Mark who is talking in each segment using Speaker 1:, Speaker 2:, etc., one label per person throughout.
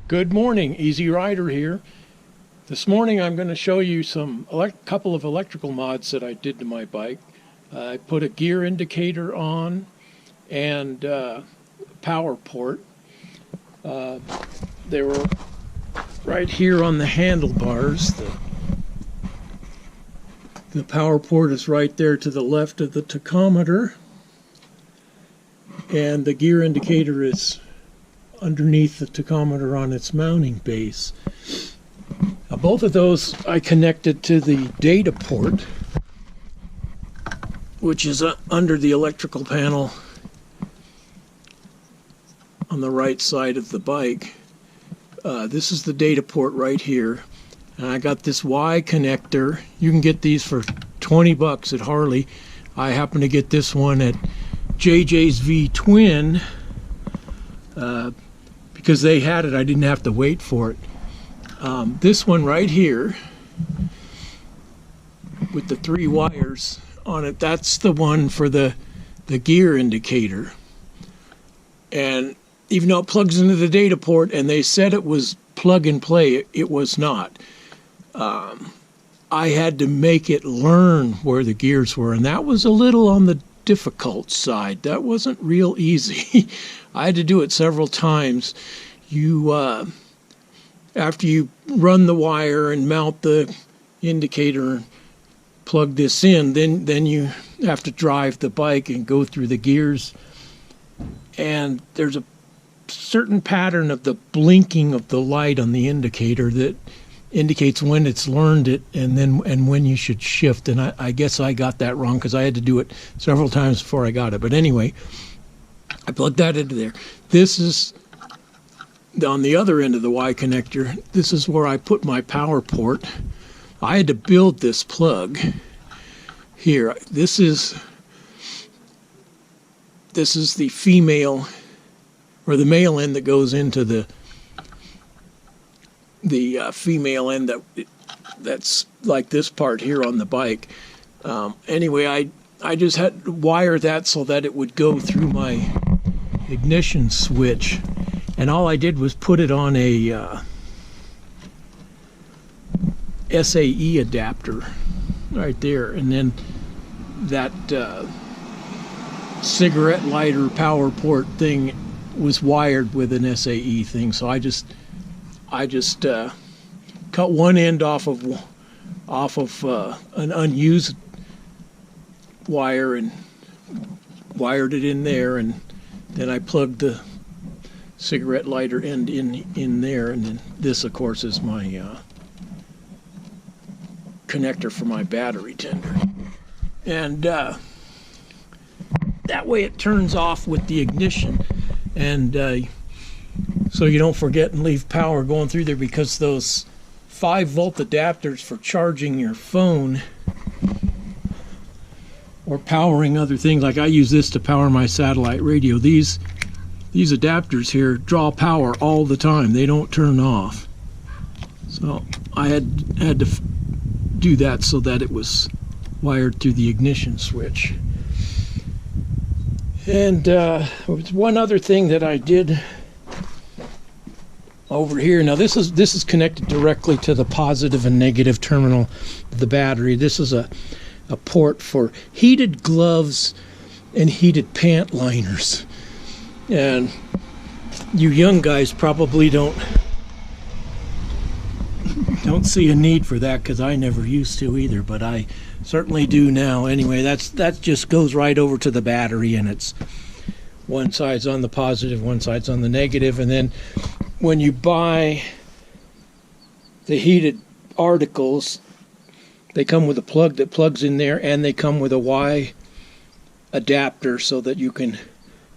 Speaker 1: Good morning, Easy Rider here. This morning I'm going to show you some couple of electrical mods that I did to my bike. I put a gear indicator on and power port. They were right here on the handlebars. The power port is right there to the left of the tachometer, and the gear indicator is underneath the tachometer on its mounting base. Both of those I connected to the data port, which is under the electrical panel on the right side of the bike. This is the data port right here. And I got this Y connector. You can get these for 20 bucks at Harley. I happen to get this one at JJ's V Twin. Because they had it, I didn't have to wait for it. This one right here with the 3 wires on it, that's the one for the gear indicator. And even though it plugs into the data port and they said it was plug and play, it was not. I had to make it learn where the gears were, and that was a little on the difficult side. That wasn't real easy. I had to do it several times. After you run the wire and mount the indicator and plug this in, then you have to drive the bike and go through the gears. And there's a certain pattern of the blinking of the light on the indicator that indicates when it's learned it and when you should shift. And I guess I got that wrong because I had to do it several times before I got it. But anyway, I plugged that into there. This is on the other end of the Y connector. This is where I put my power port. I had to build this plug here. This is the female or the male end that goes into the female end that's like this part here on the bike. Anyway, I just had to wire that so that it would go through my ignition switch, and all I did was put it on a SAE adapter right there, and then that cigarette lighter power port thing was wired with an SAE thing. So I just cut one end off of an unused wire and wired it in there, and then I plugged the cigarette lighter end in there, and then this, of course, is my connector for my battery tender. And that way it turns off with the ignition, and so you don't forget and leave power going through there, because those 5-volt adapters for charging your phone or powering other things, like I use this to power my satellite radio, these adapters here draw power all the time. They don't turn off. So I had to do that so that it was wired through the ignition switch. And there was one other thing that I did over here. Now this is connected directly to the positive and negative terminal of the battery. This is a port for heated gloves and heated pant liners. And you young guys probably don't see a need for that, because I never used to either, but I certainly do now. Anyway, that just goes right over to the battery, and it's one side's on the positive, one side's on the negative. And then when you buy the heated articles, they come with a plug that plugs in there, and they come with a Y adapter so that you can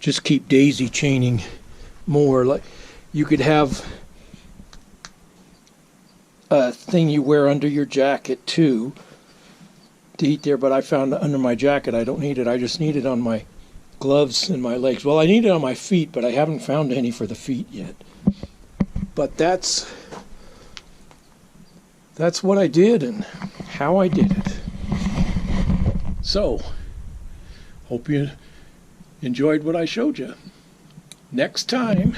Speaker 1: just keep daisy chaining more. Like you could have a thing you wear under your jacket too to heat there, but I found under my jacket I don't need it. I just need it on my gloves and my legs. Well, I need it on my feet, but I haven't found any for the feet yet. But that's what I did and how I did it. So, hope you enjoyed what I showed you. Next time,